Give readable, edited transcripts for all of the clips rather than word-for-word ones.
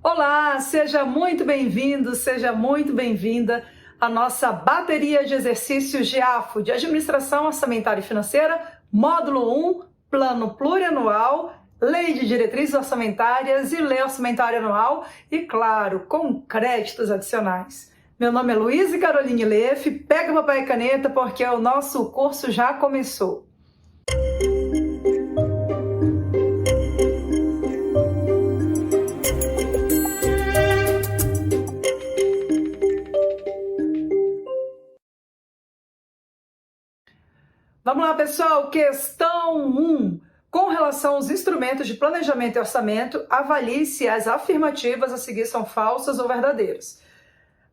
Olá, seja muito bem-vindo, seja muito bem-vinda à nossa bateria de exercícios de AFO, de Administração Orçamentária e Financeira, módulo 1, Plano Plurianual, Lei de Diretrizes Orçamentárias e Lei Orçamentária Anual e, claro, com créditos adicionais. Meu nome é Luísa Caroline Leff, pega papel e caneta porque o nosso curso já começou. Vamos lá, pessoal, questão 1. Com relação aos instrumentos de planejamento e orçamento, avalie se as afirmativas a seguir são falsas ou verdadeiras.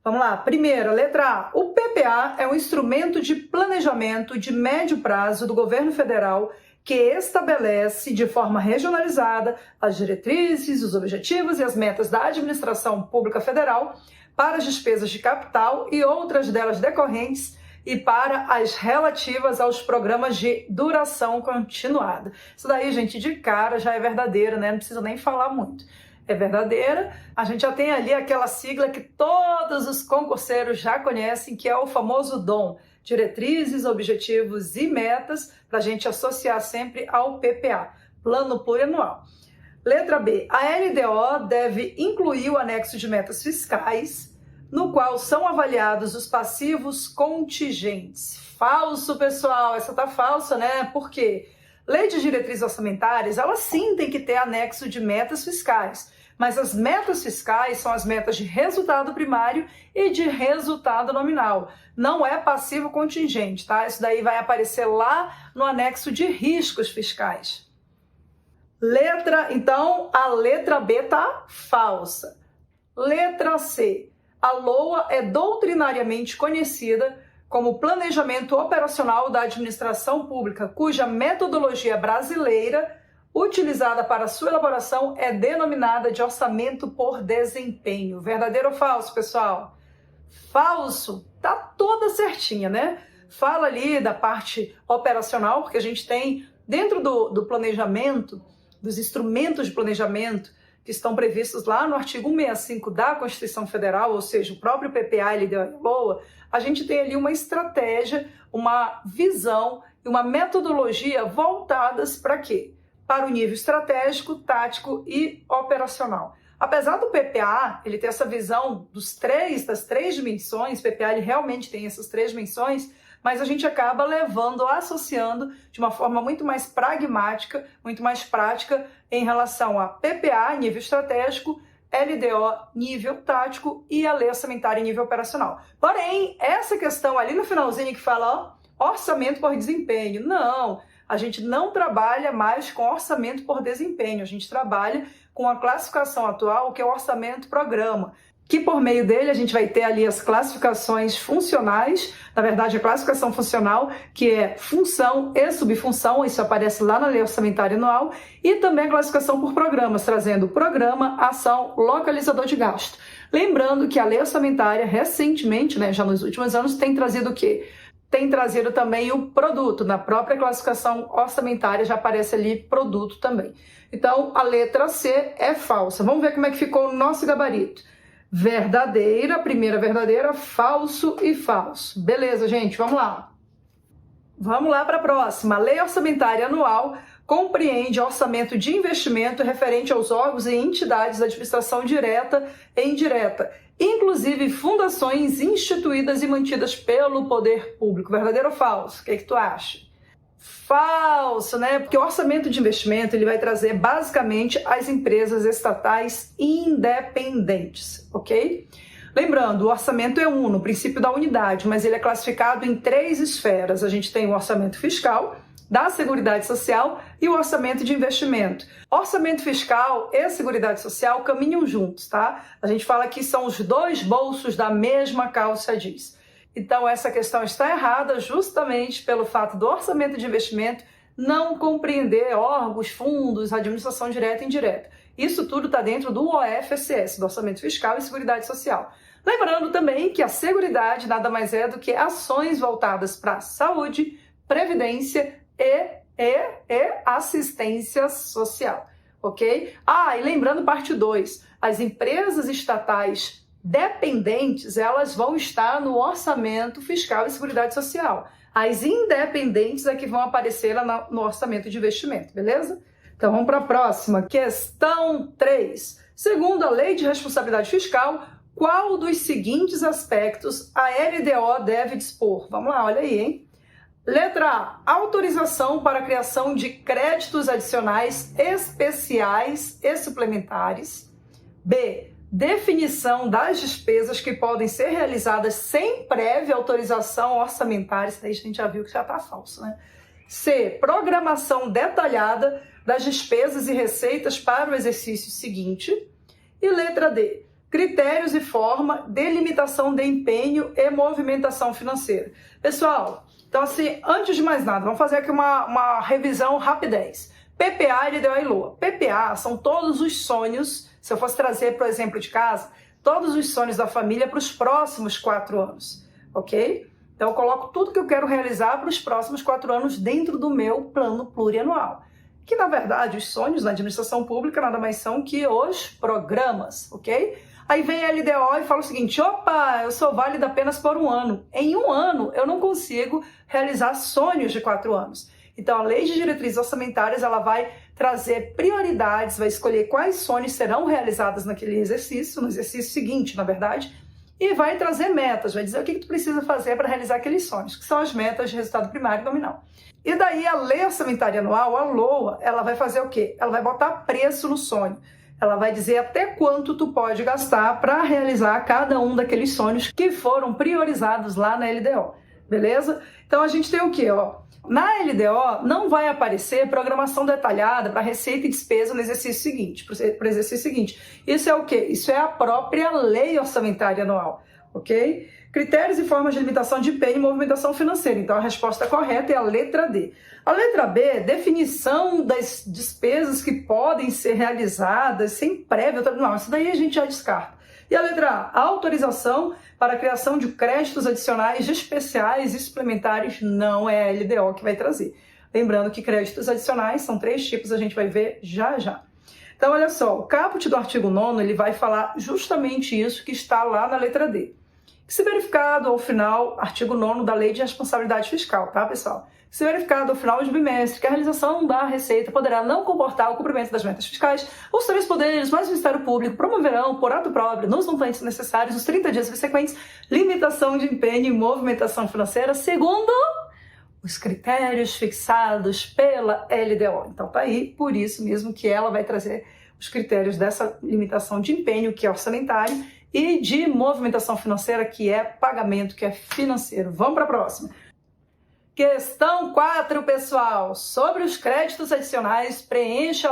Vamos lá, primeira, letra A. O PPA é um instrumento de planejamento de médio prazo do governo federal que estabelece de forma regionalizada as diretrizes, os objetivos e as metas da administração pública federal para as despesas de capital e outras delas decorrentes e para as relativas aos programas de duração continuada. Isso daí, gente, de cara já é verdadeira, né? Não precisa nem falar muito. É verdadeira. A gente já tem ali aquela sigla que todos os concurseiros já conhecem, que é o famoso DOM, Diretrizes, Objetivos e Metas, para a gente associar sempre ao PPA, Plano Plurianual. Letra B. A LDO deve incluir o anexo de metas fiscais, no qual são avaliados os passivos contingentes. Falso, pessoal, essa tá falsa, né? Por quê? Lei de diretrizes orçamentárias, ela sim tem que ter anexo de metas fiscais, mas as metas fiscais são as metas de resultado primário e de resultado nominal. Não é passivo contingente, tá? Isso daí vai aparecer lá no anexo de riscos fiscais. Então, a letra B tá falsa. Letra C. A LOA é doutrinariamente conhecida como Planejamento Operacional da Administração Pública, cuja metodologia brasileira utilizada para sua elaboração é denominada de orçamento por desempenho. Verdadeiro ou falso, pessoal? Falso. Tá toda certinha, né? Fala ali da parte operacional, porque a gente tem dentro do planejamento, dos instrumentos de planejamento, que estão previstos lá no artigo 165 da Constituição Federal, ou seja, o próprio PPA, LDO e LOA, a gente tem ali uma estratégia, uma visão e uma metodologia voltadas para quê? Para o nível estratégico, tático e operacional. Apesar do PPA, ele ter essa visão das três dimensões, o PPA ele realmente tem essas três dimensões, mas a gente acaba levando, associando de uma forma muito mais pragmática, muito mais prática em relação a PPA, nível estratégico, LDO, nível tático e a lei orçamentária em nível operacional. Porém, essa questão ali no finalzinho que fala orçamento por desempenho, não, a gente não trabalha mais com orçamento por desempenho, a gente trabalha com a classificação atual, que é o orçamento programa, que por meio dele a gente vai ter ali as classificações funcionais, na verdade a classificação funcional, que é função e subfunção, isso aparece lá na Lei Orçamentária Anual, e também a classificação por programas, trazendo programa, ação, localizador de gasto. Lembrando que a Lei Orçamentária, recentemente, né, já nos últimos anos, tem trazido o quê? Tem trazido também o produto, na própria classificação orçamentária já aparece ali produto também. Então, a letra C é falsa. Vamos ver como é que ficou o nosso gabarito. Verdadeira, primeira verdadeira, falso e falso. Beleza, gente, vamos lá. Vamos lá para a próxima. A Lei Orçamentária Anual compreende orçamento de investimento referente aos órgãos e entidades da administração direta e indireta, inclusive fundações instituídas e mantidas pelo poder público. Verdadeiro ou falso? O que tu acha? Falso, né? Porque o orçamento de investimento ele vai trazer basicamente as empresas estatais independentes, ok? Lembrando, o orçamento é no princípio da unidade, mas ele é classificado em 3 esferas. A gente tem o orçamento fiscal, da Seguridade Social e o orçamento de investimento. Orçamento fiscal e Seguridade Social caminham juntos, tá? A gente fala que são os 2 bolsos da mesma calça jeans. Então, essa questão está errada justamente pelo fato do orçamento de investimento não compreender órgãos, fundos, administração direta e indireta. Isso tudo está dentro do OFSS, do Orçamento Fiscal e Seguridade Social. Lembrando também que a Seguridade nada mais é do que ações voltadas para saúde, previdência e assistência social, ok? E lembrando parte 2, As empresas estatais dependentes, elas vão estar no orçamento fiscal e seguridade social. As independentes é que vão aparecer lá no orçamento de investimento, beleza? Então vamos para a próxima. Questão 3. Segundo a Lei de Responsabilidade Fiscal, qual dos seguintes aspectos a LDO deve dispor? Vamos lá, olha aí, hein? Letra A. Autorização para a criação de créditos adicionais especiais e suplementares. B. Definição das despesas que podem ser realizadas sem prévia autorização orçamentária. Isso daí a gente já viu que já está falso, né? C. Programação detalhada das despesas e receitas para o exercício seguinte. E letra D. Critérios e forma de limitação de empenho e movimentação financeira. Pessoal, então assim, antes de mais nada, vamos fazer aqui uma revisão rapidez. PPA, LDO e LOA. PPA são todos os sonhos, se eu fosse trazer para o exemplo de casa, todos os sonhos da família para os próximos 4 anos, ok? Então eu coloco tudo que eu quero realizar para os próximos 4 anos dentro do meu plano plurianual. Que na verdade os sonhos na administração pública nada mais são que os programas, ok? Aí vem a LDO e fala o seguinte, opa, eu sou válida apenas por 1 ano. Em 1 ano eu não consigo realizar sonhos de 4 anos. Então a Lei de Diretrizes Orçamentárias ela vai trazer prioridades, vai escolher quais sonhos serão realizados naquele exercício, no exercício seguinte, na verdade, e vai trazer metas, vai dizer o que tu precisa fazer para realizar aqueles sonhos, que são as metas de resultado primário e nominal. E daí a Lei Orçamentária Anual, a LOA, ela vai fazer o quê? Ela vai botar preço no sonho. Ela vai dizer até quanto tu pode gastar para realizar cada um daqueles sonhos que foram priorizados lá na LDO, beleza? Então a gente tem o quê, ó? Na LDO não vai aparecer programação detalhada para receita e despesa no exercício seguinte, para o exercício seguinte. Isso é o quê? Isso é a própria Lei Orçamentária Anual, ok? Critérios e formas de limitação de empenho e movimentação financeira. Então a resposta correta é a letra D. A letra B, definição das despesas que podem ser realizadas sem prévia. Não, isso daí a gente já descarta. E a letra A, autorização para a criação de créditos adicionais especiais e suplementares, não é a LDO que vai trazer. Lembrando que créditos adicionais são 3 tipos, a gente vai ver já já. Então olha só, o caput do artigo 9º, ele vai falar justamente isso que está lá na letra D. Se verificado ao final, artigo 9º da Lei de Responsabilidade Fiscal, tá, pessoal? Se verificado ao final de bimestre que a realização da receita poderá não comportar o cumprimento das metas fiscais, os 3 poderes, mais o Ministério Público, promoverão, por ato próprio, nos montantes necessários, os 30 dias subsequentes, limitação de empenho e movimentação financeira, segundo os critérios fixados pela LDO. Então tá aí, por isso mesmo que ela vai trazer os critérios dessa limitação de empenho, que é orçamentário, e de movimentação financeira, que é pagamento, que é financeiro. Vamos para a próxima. Questão 4, pessoal. Sobre os créditos adicionais, preencha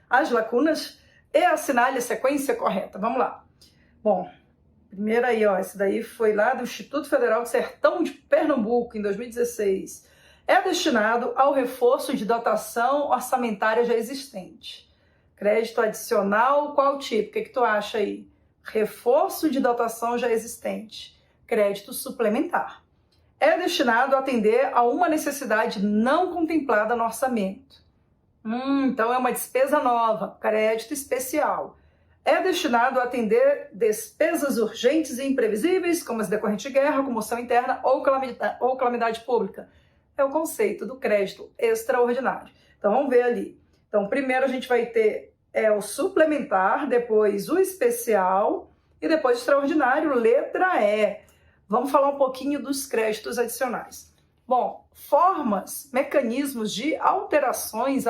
as lacunas e assinale a sequência correta. Vamos lá. Bom, primeiro aí, ó, esse daí foi lá do Instituto Federal do Sertão de Pernambuco, em 2016. É destinado ao reforço de dotação orçamentária já existente. Crédito adicional, qual tipo? O que tu acha aí? Reforço de dotação já existente. Crédito suplementar. É destinado a atender a uma necessidade não contemplada no orçamento. Então é uma despesa nova, crédito especial. É destinado a atender despesas urgentes e imprevisíveis, como as decorrentes de guerra, comoção interna ou calamidade pública. É o conceito do crédito extraordinário. Então vamos ver ali. Então primeiro a gente vai ter o suplementar, depois o especial e depois o extraordinário, letra E. Vamos falar um pouquinho dos créditos adicionais. Bom, formas, mecanismos de alterações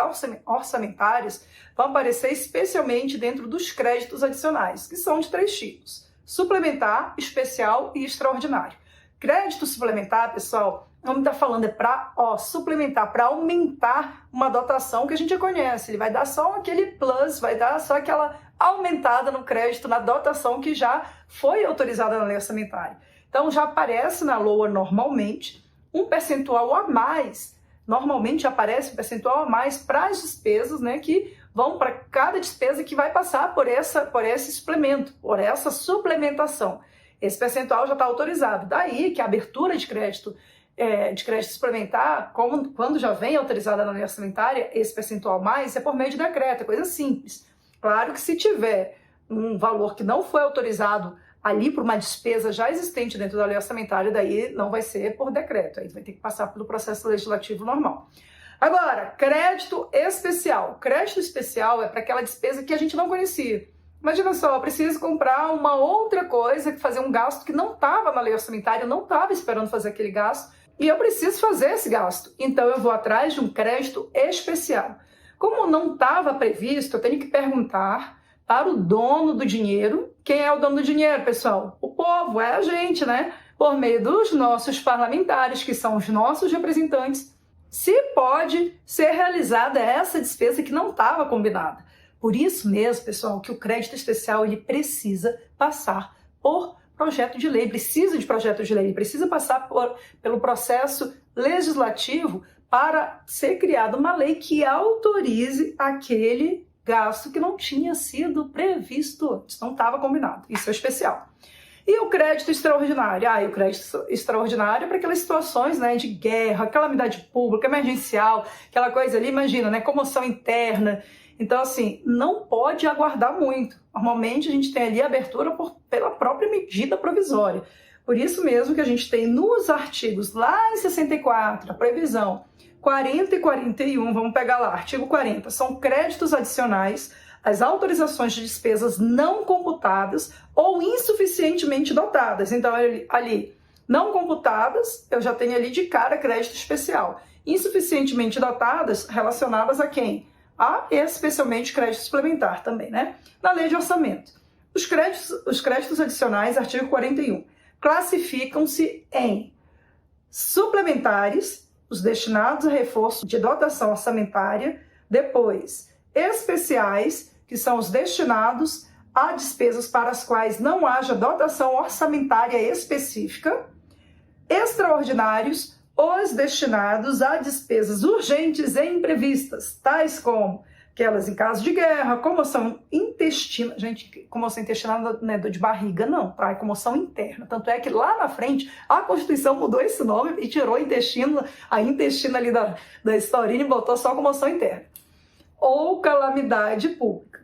orçamentárias vão aparecer especialmente dentro dos créditos adicionais, que são de 3 tipos: suplementar, especial e extraordinário. Crédito suplementar, pessoal, vamos estar falando, é para suplementar, para aumentar uma dotação que a gente já conhece. Ele vai dar só aquele plus, vai dar só aquela aumentada no crédito, na dotação que já foi autorizada na lei orçamentária. Então já aparece na LOA normalmente um percentual a mais. Normalmente aparece um percentual a mais para as despesas, né, que vão para cada despesa que vai passar por esse suplemento, por essa suplementação. Esse percentual já está autorizado. Daí que a abertura de crédito suplementar, quando já vem autorizada na lei orçamentária, esse percentual mais é por meio de decreto, é coisa simples. Claro que se tiver um valor que não foi autorizado ali por uma despesa já existente dentro da lei orçamentária, daí não vai ser por decreto, aí vai ter que passar pelo processo legislativo normal. Agora, crédito especial. Crédito especial é para aquela despesa que a gente não conhecia. Imagina só, eu preciso comprar uma outra coisa, fazer um gasto que não estava na lei orçamentária, eu não estava esperando fazer aquele gasto, e eu preciso fazer esse gasto. Então eu vou atrás de um crédito especial. Como não estava previsto, eu tenho que perguntar para o dono do dinheiro. Quem é o dono do dinheiro, pessoal? O povo, é a gente, né? Por meio dos nossos parlamentares, que são os nossos representantes, se pode ser realizada essa despesa que não estava combinada. Por isso mesmo, pessoal, que o crédito especial ele precisa passar por projeto de lei, precisa de projeto de lei, ele precisa passar pelo processo legislativo para ser criada uma lei que autorize aquele gasto que não tinha sido previsto antes, não estava combinado. Isso é especial. E o crédito extraordinário? O crédito extraordinário é para aquelas situações, né, de guerra, calamidade pública, emergencial, aquela coisa ali, imagina, né, comoção interna. Então, assim, não pode aguardar muito. Normalmente a gente tem ali a abertura pela própria medida provisória. Por isso mesmo que a gente tem nos artigos, lá em 64, a previsão 40 e 41, vamos pegar lá, artigo 40, são créditos adicionais às autorizações de despesas não computadas ou insuficientemente dotadas. Então, ali, não computadas, eu já tenho ali de cara crédito especial. Insuficientemente dotadas, relacionadas a quem? Especialmente crédito suplementar também, né? Na lei de orçamento. Os créditos adicionais, artigo 41, classificam-se em suplementares, os destinados a reforço de dotação orçamentária, depois especiais, que são os destinados a despesas para as quais não haja dotação orçamentária específica, extraordinários, os destinados a despesas urgentes e imprevistas, tais como aquelas em caso de guerra, comoção intestinal. Gente, comoção intestinal não é dor de barriga, não, tá? É comoção interna. Tanto é que lá na frente a Constituição mudou esse nome e tirou intestino, a intestina ali da historinha e botou só comoção interna. Ou calamidade pública.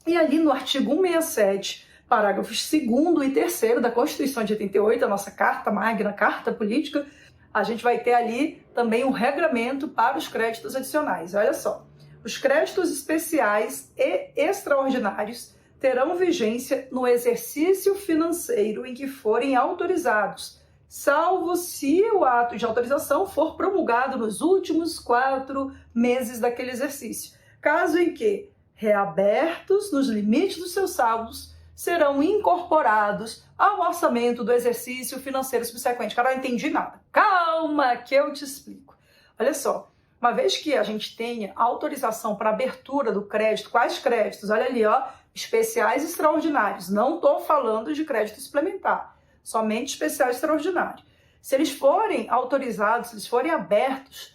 E ali no artigo 167, parágrafos 2º e 3º da Constituição de 88, a nossa Carta Magna, Carta Política, a gente vai ter ali também um regramento para os créditos adicionais. Olha só, os créditos especiais e extraordinários terão vigência no exercício financeiro em que forem autorizados, salvo se o ato de autorização for promulgado nos últimos 4 meses daquele exercício, caso em que, reabertos nos limites dos seus saldos, serão incorporados ao orçamento do exercício financeiro subsequente. Cara, eu não entendi nada. Calma que eu te explico. Olha só, uma vez que a gente tenha autorização para abertura do crédito, quais créditos? Olha ali, ó, especiais e extraordinários. Não estou falando de crédito suplementar, somente especial e extraordinário. Se eles forem autorizados, se eles forem abertos,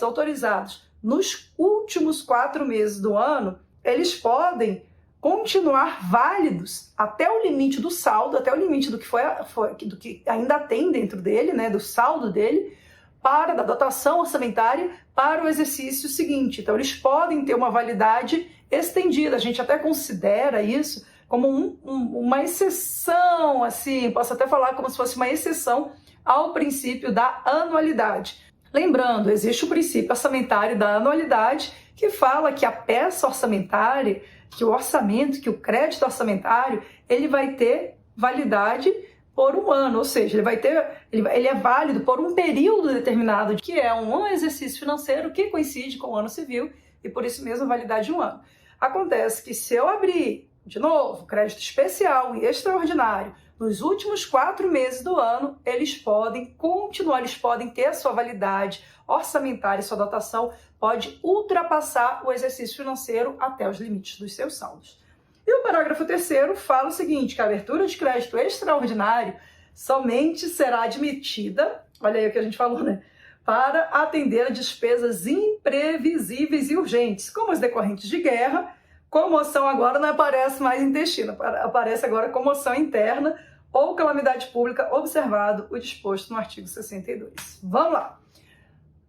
autorizados nos últimos 4 meses do ano, eles podem continuar válidos até o limite do saldo, até o limite do que ainda tem dentro dele, né, do saldo dele, da dotação orçamentária para o exercício seguinte. Então, eles podem ter uma validade estendida. A gente até considera isso como uma exceção, assim, posso até falar como se fosse uma exceção ao princípio da anualidade. Lembrando, existe o princípio orçamentário da anualidade, que fala que a peça orçamentária, que o orçamento, que o crédito orçamentário, ele vai ter validade por 1 ano, ou seja, ele é válido por um período determinado, que é um exercício financeiro que coincide com o ano civil, e por isso mesmo a validade de 1 ano. Acontece que se eu abrir, de novo, crédito especial e extraordinário, nos últimos 4 meses do ano, eles podem continuar, eles podem ter a sua validade orçamentária, sua dotação pode ultrapassar o exercício financeiro até os limites dos seus saldos. E o parágrafo 3º fala o seguinte, que a abertura de crédito extraordinário somente será admitida, olha aí o que a gente falou, né? Para atender a despesas imprevisíveis e urgentes, como as decorrentes de guerra. Comoção agora não aparece mais intestino, aparece agora comoção interna ou calamidade pública, observado o disposto no artigo 62. Vamos lá.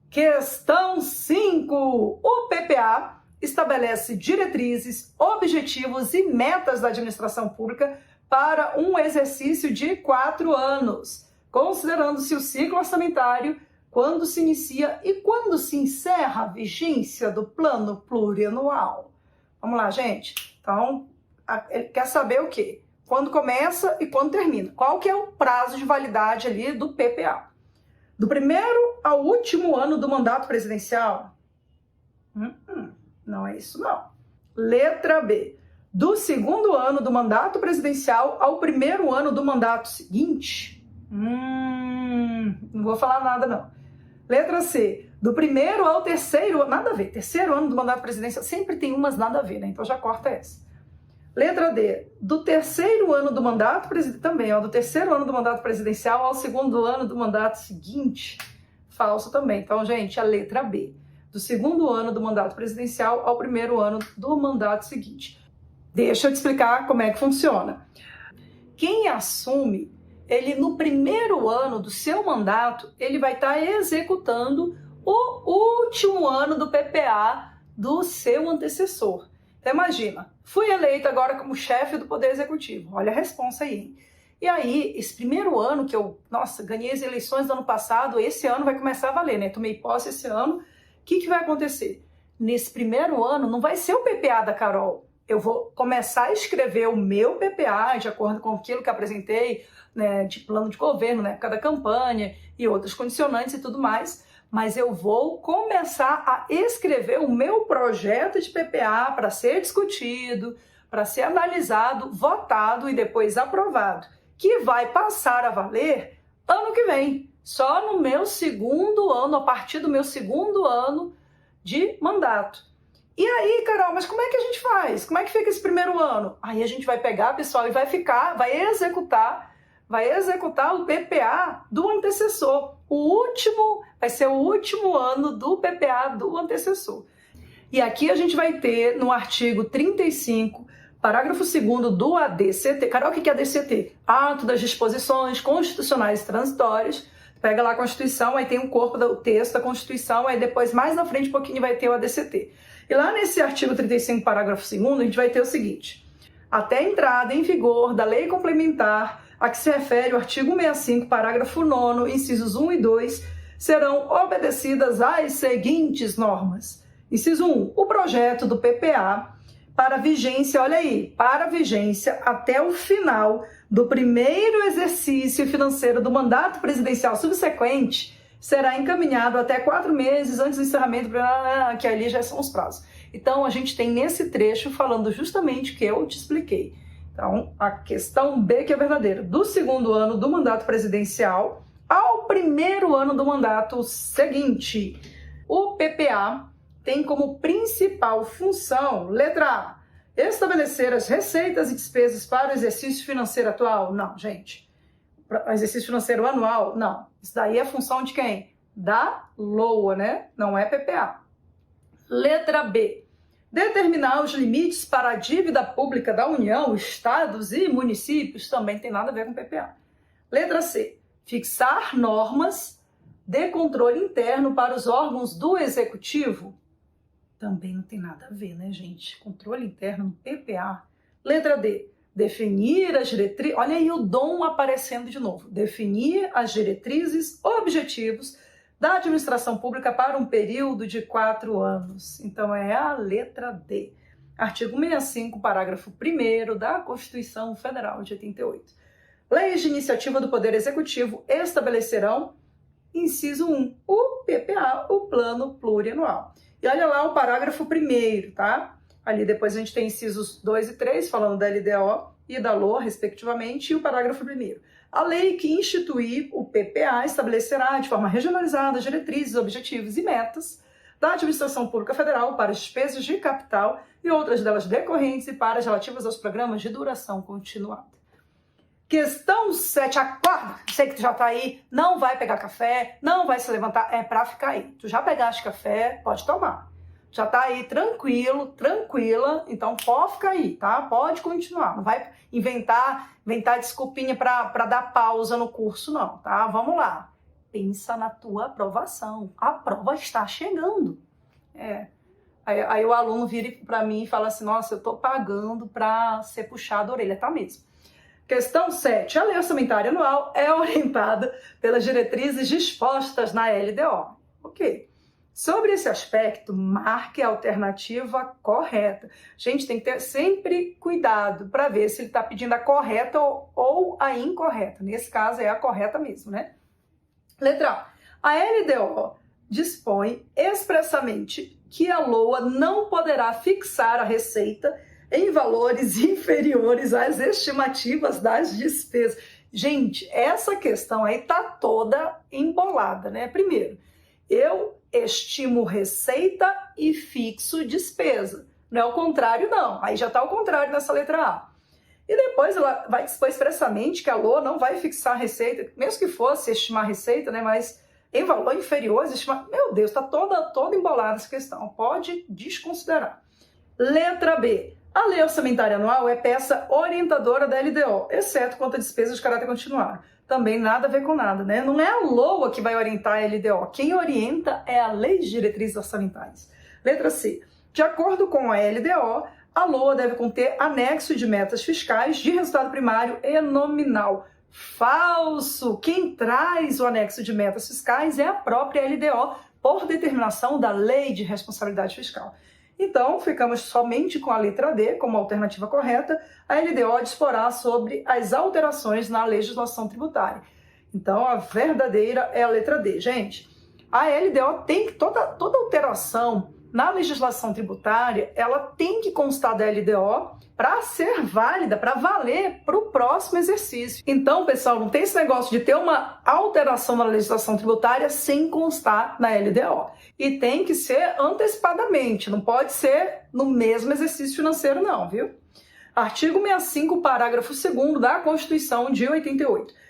Questão 5. O PPA estabelece diretrizes, objetivos e metas da administração pública para um exercício de 4 anos, considerando-se o ciclo orçamentário quando se inicia e quando se encerra a vigência do plano plurianual. Vamos lá, gente? Então, ele quer saber o quê? Quando começa e quando termina. Qual que é o prazo de validade ali do PPA? Do primeiro ao último ano do mandato presidencial? Não é isso, não. Letra B. Do segundo ano do mandato presidencial ao primeiro ano do mandato seguinte? Não vou falar nada, não. Letra C. Do primeiro ao terceiro, nada a ver. Terceiro ano do mandato presidencial, sempre tem umas nada a ver, né? Então já corta essa. Letra D. Do terceiro ano do mandato presidencial, também, ó, do terceiro ano do mandato presidencial ao segundo ano do mandato seguinte? Falso também. Então, gente, a letra B. Do segundo ano do mandato presidencial ao primeiro ano do mandato seguinte. Deixa eu te explicar como é que funciona. Quem assume, ele no primeiro ano do seu mandato, ele vai estar executando o último ano do PPA do seu antecessor. Então imagina, fui eleito agora como chefe do Poder Executivo. Olha a responsa aí, hein? E aí, esse primeiro ano que eu, ganhei as eleições do ano passado, esse ano vai começar a valer, né? Tomei posse esse ano. O que vai acontecer? Nesse primeiro ano, não vai ser o PPA da Carol. Eu vou começar a escrever o meu PPA de acordo com aquilo que apresentei, né, de plano de governo na época da campanha e outros condicionantes e tudo mais, mas eu vou começar a escrever o meu projeto de PPA para ser discutido, para ser analisado, votado e depois aprovado, que vai passar a valer ano que vem, só no meu segundo ano, a partir do meu segundo ano de mandato. E aí, Carol, mas como é que a gente faz? Como é que fica esse primeiro ano? Aí a gente vai pegar, pessoal, e vai executar o PPA do antecessor. Vai ser o último ano do PPA do antecessor. E aqui a gente vai ter no artigo 35, parágrafo 2º do ADCT. Carol, o que é ADCT? Ato das Disposições Constitucionais Transitórias. Pega lá a Constituição, aí tem um corpo do texto da Constituição, aí depois, mais na frente, um pouquinho, vai ter o ADCT. E lá nesse artigo 35, parágrafo 2º, a gente vai ter o seguinte: até a entrada em vigor da lei complementar a que se refere o artigo 65, parágrafo 9º, incisos 1 e 2, serão obedecidas as seguintes normas. Inciso 1, o projeto do PPA para vigência, olha aí, para vigência até o final do primeiro exercício financeiro do mandato presidencial subsequente será encaminhado até 4 meses antes do encerramento, que ali já são os prazos. Então, a gente tem nesse trecho falando justamente o que eu te expliquei. Então, a questão B, que é verdadeira, do segundo ano do mandato presidencial ao primeiro ano do mandato seguinte. O PPA tem como principal função, letra A, estabelecer as receitas e despesas para o exercício financeiro atual? Não, gente. Exercício financeiro anual? Não. Isso daí é função de quem? Da LOA, né? Não é PPA. Letra B. Determinar os limites para a dívida pública da União, estados e municípios, também tem nada a ver com PPA. Letra C. Fixar normas de controle interno para os órgãos do Executivo. Também não tem nada a ver, né, gente? Controle interno no PPA. Letra D. Definir as diretrizes. Olha aí o dom aparecendo de novo. Definir as diretrizes, objetivos da administração pública para um período de 4 anos. Então é a letra D. Artigo 65, parágrafo 1º da Constituição Federal de 88. Leis de iniciativa do Poder Executivo estabelecerão, inciso 1, o PPA, o Plano Plurianual. E olha lá o parágrafo 1º, tá? Ali depois a gente tem incisos 2 e 3, falando da LDO e da LOA, respectivamente, e o parágrafo 1º. A lei que instituir o PPA estabelecerá de forma regionalizada diretrizes, objetivos e metas da administração pública federal para as despesas de capital e outras delas decorrentes e para as relativas aos programas de duração continuada. Questão 7, acorda, sei que tu já tá aí, não vai pegar café, não vai se levantar, é pra ficar aí. Tu já pegaste café, pode tomar. Já tá aí tranquilo, tranquila, então pode ficar aí, tá? Pode continuar, não vai inventar desculpinha pra dar pausa no curso não, tá? Vamos lá, pensa na tua aprovação, a prova está chegando. Aí o aluno vira para mim e fala assim, nossa, eu estou pagando para ser puxado a orelha, tá mesmo. Questão 7. A lei orçamentária anual é orientada pelas diretrizes dispostas na LDO. Ok. Sobre esse aspecto, marque a alternativa correta. Gente, tem que ter sempre cuidado para ver se ele está pedindo a correta ou a incorreta. Nesse caso, é a correta mesmo, né? Letra A. A LDO dispõe expressamente que a LOA não poderá fixar a receita em valores inferiores às estimativas das despesas. Gente, essa questão aí tá toda embolada, né? Primeiro, eu estimo receita e fixo despesa. Não é o contrário, não. Aí já está o contrário nessa letra A. E depois ela vai dispor expressamente que a LOA não vai fixar a receita, mesmo que fosse estimar a receita, né? Mas em valor inferior, meu Deus, está toda embolada essa questão. Pode desconsiderar. Letra B. A lei orçamentária anual é peça orientadora da LDO, exceto quanto a despesas de caráter continuado. Também nada a ver com nada, né? Não é a LOA que vai orientar a LDO. Quem orienta é a Lei de Diretrizes Orçamentárias. Letra C. De acordo com a LDO, a LOA deve conter anexo de metas fiscais de resultado primário e nominal. Falso! Quem traz o anexo de metas fiscais é a própria LDO, por determinação da Lei de Responsabilidade Fiscal. Então, ficamos somente com a letra D como alternativa correta. A LDO disporá sobre as alterações na legislação tributária. Então, a verdadeira é a letra D. Gente, a LDO tem que, toda alteração na legislação tributária, ela tem que constar da LDO para ser válida, para valer para o próximo exercício. Então, pessoal, não tem esse negócio de ter uma alteração na legislação tributária sem constar na LDO. E tem que ser antecipadamente, não pode ser no mesmo exercício financeiro não, viu? Artigo 65, parágrafo 2º da Constituição de 88.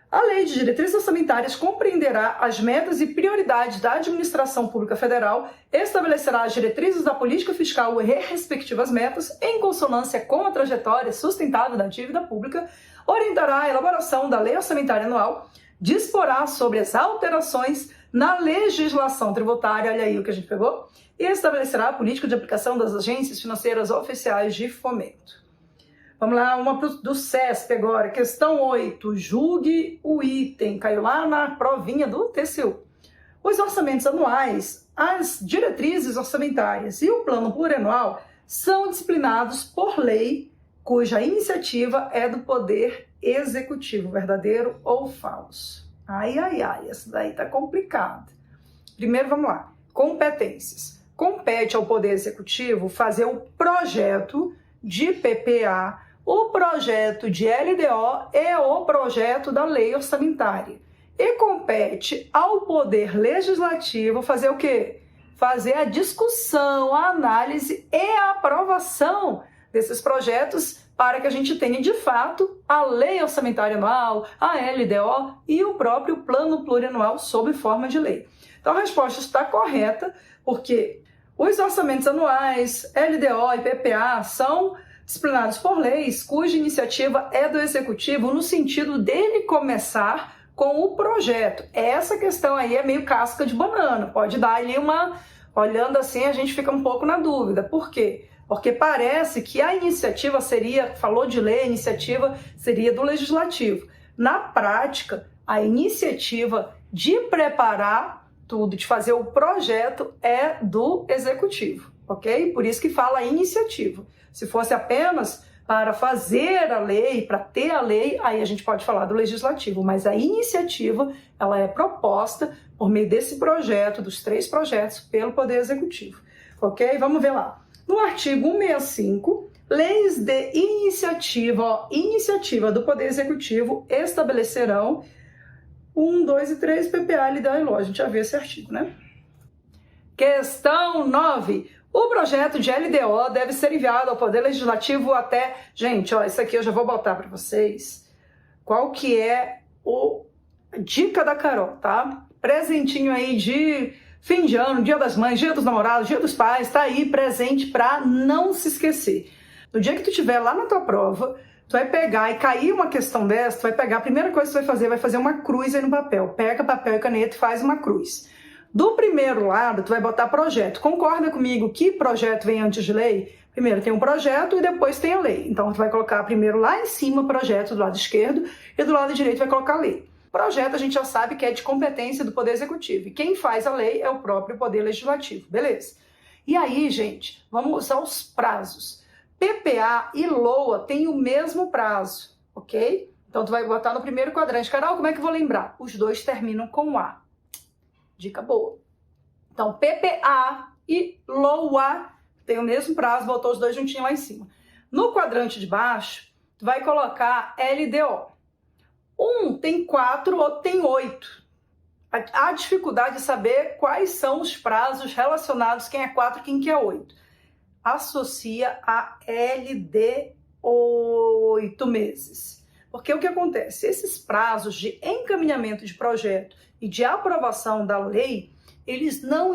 A Lei de Diretrizes Orçamentárias compreenderá as metas e prioridades da Administração Pública Federal, estabelecerá as diretrizes da política fiscal e respectivas metas, em consonância com a trajetória sustentável da dívida pública, orientará a elaboração da Lei Orçamentária Anual, disporá sobre as alterações na legislação tributária, olha aí o que a gente pegou, e estabelecerá a política de aplicação das agências financeiras oficiais de fomento. Vamos lá, uma do CESP agora, questão 8, julgue o item, caiu lá na provinha do TCU. Os orçamentos anuais, as diretrizes orçamentárias e o plano plurianual são disciplinados por lei, cuja iniciativa é do Poder Executivo, verdadeiro ou falso? Ai, essa daí tá complicado. Primeiro, vamos lá, competências. Compete ao Poder Executivo fazer o projeto de PPA, o projeto de LDO e o projeto da lei orçamentária. E compete ao Poder Legislativo fazer o quê? Fazer a discussão, a análise e a aprovação desses projetos para que a gente tenha, de fato, a lei orçamentária anual, a LDO e o próprio plano plurianual sob forma de lei. Então, a resposta está correta, porque os orçamentos anuais, LDO e PPA são disciplinados por leis cuja iniciativa é do Executivo no sentido dele começar com o projeto. Essa questão aí é meio casca de banana, pode dar ali olhando assim a gente fica um pouco na dúvida. Por quê? Porque parece que a iniciativa falou de lei, a iniciativa seria do Legislativo. Na prática, a iniciativa de preparar tudo, de fazer o projeto é do Executivo, ok? Por isso que fala iniciativa. Se fosse apenas para fazer a lei, para ter a lei, aí a gente pode falar do Legislativo, mas a iniciativa, ela é proposta por meio desse projeto, dos 3 projetos, pelo Poder Executivo, ok? Vamos ver lá. No artigo 165, leis de iniciativa, iniciativa do Poder Executivo estabelecerão 1, 2 e 3 PPA, LDO e LOA. A gente já viu esse artigo, né? Questão 9. O projeto de LDO deve ser enviado ao Poder Legislativo até... Gente, ó, isso aqui eu já vou botar para vocês. Qual que é o dica da Carol, tá? Presentinho aí de fim de ano, Dia das Mães, Dia dos Namorados, Dia dos Pais, tá aí presente para não se esquecer. No dia que tu estiver lá na tua prova, tu vai pegar e cair uma questão dessa, tu vai pegar, a primeira coisa que tu vai fazer uma cruz aí no papel. Pega papel e caneta e faz uma cruz. Do primeiro lado, tu vai botar projeto. Concorda comigo que projeto vem antes de lei? Primeiro tem um projeto e depois tem a lei. Então, tu vai colocar primeiro lá em cima projeto do lado esquerdo e do lado direito vai colocar lei. Projeto a gente já sabe que é de competência do Poder Executivo. E quem faz a lei é o próprio Poder Legislativo. Beleza? E aí, gente, vamos aos prazos. PPA e LOA têm o mesmo prazo, ok? Então, tu vai botar no primeiro quadrante. Carol, como é que eu vou lembrar? Os dois terminam com A. Dica boa. Então, PPA e LOA tem o mesmo prazo, botou os dois juntinhos lá em cima. No quadrante de baixo, tu vai colocar LDO. Um tem 4, outro tem 8. Há dificuldade de saber quais são os prazos relacionados, quem é 4 e quem que é 8. Associa a LD 8 meses. Porque o que acontece? Esses prazos de encaminhamento de projeto e de aprovação da lei, eles não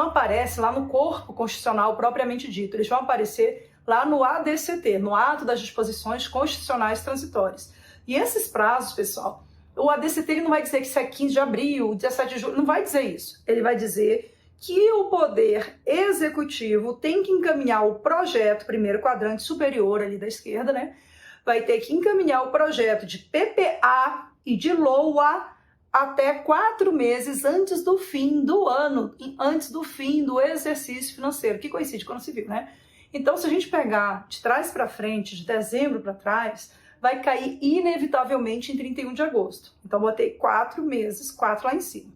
aparecem lá no corpo constitucional propriamente dito, eles vão aparecer lá no ADCT, no Ato das Disposições Constitucionais Transitórias. E esses prazos, pessoal, o ADCT ele não vai dizer que isso é 15 de abril, 17 de julho, não vai dizer isso. Ele vai dizer que o Poder Executivo tem que encaminhar o projeto, primeiro quadrante superior ali da esquerda, né? Vai ter que encaminhar o projeto de PPA e de LOA até 4 meses antes do fim do ano, antes do fim do exercício financeiro, que coincide com o ano civil, né? Então, se a gente pegar de trás para frente, de dezembro para trás, vai cair inevitavelmente em 31 de agosto. Então, botei 4 meses, 4 lá em cima,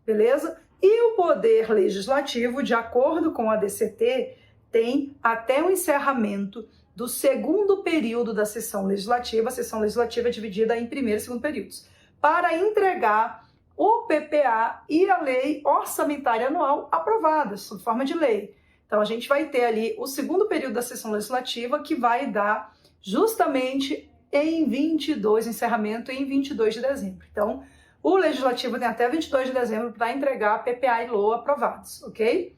beleza? E o Poder Legislativo, de acordo com a DCT, tem até o encerramento do segundo período da sessão legislativa. A sessão legislativa é dividida em primeiro e segundo períodos, para entregar o PPA e a lei orçamentária anual aprovadas, sob forma de lei. Então, a gente vai ter ali o segundo período da sessão legislativa, que vai dar justamente em 22, encerramento em 22 de dezembro. Então, o Legislativo tem até 22 de dezembro para entregar PPA e LOA aprovados, ok?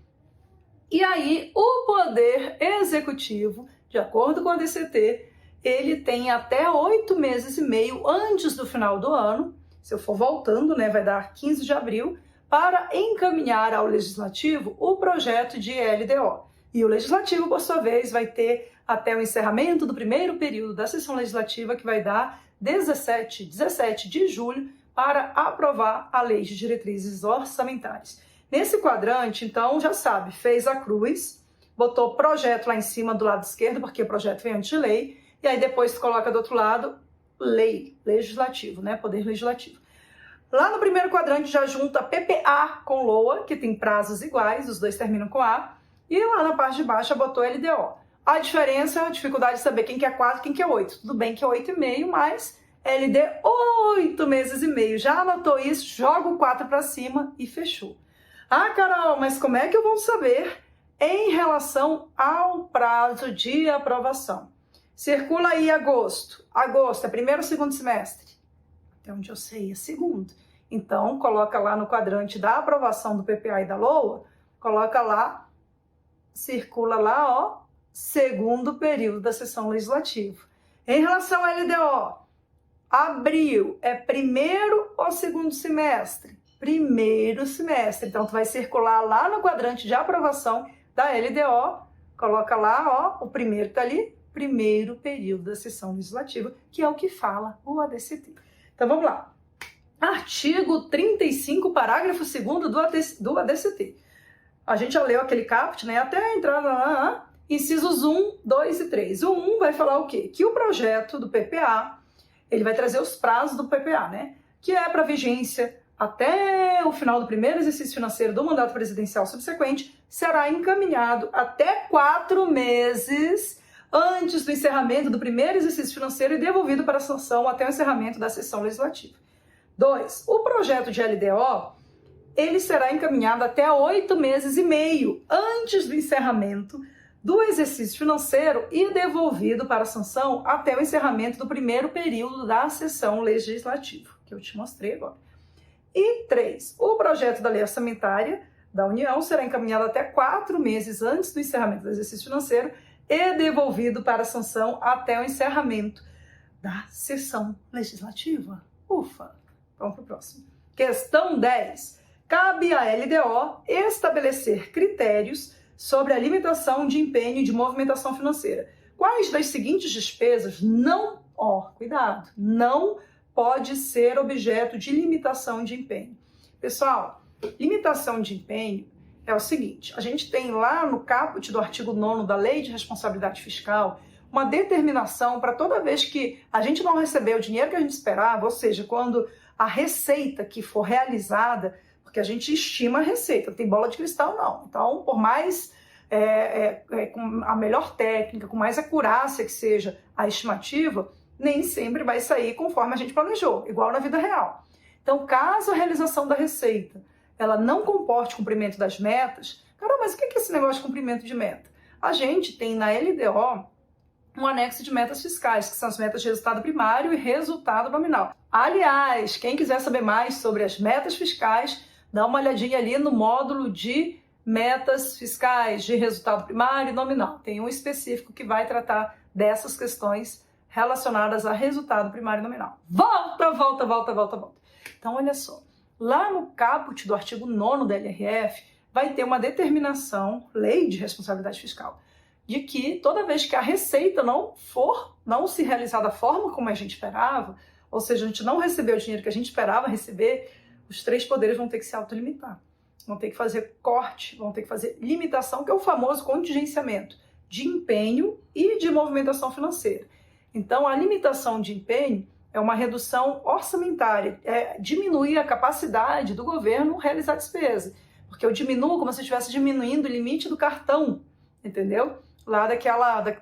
E aí, o Poder Executivo, de acordo com a DCT, ele tem até 8 meses e meio antes do final do ano, se eu for voltando, né, vai dar 15 de abril, para encaminhar ao Legislativo o projeto de LDO. E o Legislativo, por sua vez, vai ter até o encerramento do primeiro período da sessão legislativa, que vai dar 17 de julho, para aprovar a Lei de Diretrizes Orçamentárias. Nesse quadrante, então, já sabe, fez a cruz, botou projeto lá em cima do lado esquerdo, porque o projeto vem antes de lei, e aí depois coloca do outro lado, lei, legislativo, né, poder legislativo. Lá no primeiro quadrante já junta PPA com LOA, que tem prazos iguais, os dois terminam com A, e lá na parte de baixo botou LDO. A diferença, a dificuldade de saber quem que é 4 e quem que é 8. Tudo bem que é 8,5, mas LD 8 meses e meio. Já anotou isso? Joga o 4 para cima e fechou. Ah, Carol, mas como é que eu vou saber em relação ao prazo de aprovação? Circula aí agosto. Agosto é primeiro ou segundo semestre? Até onde eu sei é segundo. Então, coloca lá no quadrante da aprovação do PPA e da LOA, coloca lá, circula lá, ó, segundo período da sessão legislativa. Em relação ao LDO, abril é primeiro ou segundo semestre? Primeiro semestre. Então, tu vai circular lá no quadrante de aprovação da LDO, coloca lá, ó, o primeiro tá ali, primeiro período da sessão legislativa, que é o que fala o ADCT. Então, vamos lá. Artigo 35, parágrafo 2º do ADCT. A gente já leu aquele caput, né? Até a entrada lá, incisos 1, 2 e 3. O 1 vai falar o quê? Que o projeto do PPA, ele vai trazer os prazos do PPA, né? Que é para vigência até o final do primeiro exercício financeiro do mandato presidencial subsequente, será encaminhado até 4 meses antes do encerramento do primeiro exercício financeiro e devolvido para a sanção até o encerramento da sessão legislativa. 2. O projeto de LDO, ele será encaminhado até 8 meses e meio antes do encerramento do exercício financeiro e devolvido para a sanção até o encerramento do primeiro período da sessão legislativa, que eu te mostrei agora. E 3. O projeto da lei orçamentária da União será encaminhado até 4 meses antes do encerramento do exercício financeiro e devolvido para a sanção até o encerramento da sessão legislativa. Ufa! Vamos para o próximo. Questão 10. cabe à LDO estabelecer critérios sobre a limitação de empenho e de movimentação financeira. Quais das seguintes despesas não, cuidado, não pode ser objeto de limitação de empenho? Pessoal, limitação de empenho é o seguinte, a gente tem lá no caput do artigo 9º da Lei de Responsabilidade Fiscal uma determinação para toda vez que a gente não receber o dinheiro que a gente esperava, ou seja, quando a receita que for realizada, porque a gente estima a receita, não tem bola de cristal não. Então, por mais com a melhor técnica, com mais acurácia que seja a estimativa, nem sempre vai sair conforme a gente planejou, igual na vida real. Então, caso a realização da receita ela não comporte cumprimento das metas, caramba, mas o que é esse negócio de cumprimento de meta? A gente tem na LDO um anexo de metas fiscais, que são as metas de resultado primário e resultado nominal. Aliás, quem quiser saber mais sobre as metas fiscais, dá uma olhadinha ali no módulo de metas fiscais de resultado primário e nominal. Tem um específico que vai tratar dessas questões relacionadas a resultado primário e nominal. Volta. Então, olha só. Lá no caput do artigo 9º da LRF, vai ter uma determinação, lei de responsabilidade fiscal, de que toda vez que a receita não se realizar da forma como a gente esperava, ou seja, a gente não recebeu o dinheiro que a gente esperava receber, os 3 poderes vão ter que se autolimitar. Vão ter que fazer corte, vão ter que fazer limitação, que é o famoso contingenciamento de empenho e de movimentação financeira. Então, a limitação de empenho é uma redução orçamentária, diminuir a capacidade do governo realizar despesa, porque eu diminuo como se eu estivesse diminuindo o limite do cartão, entendeu? Lá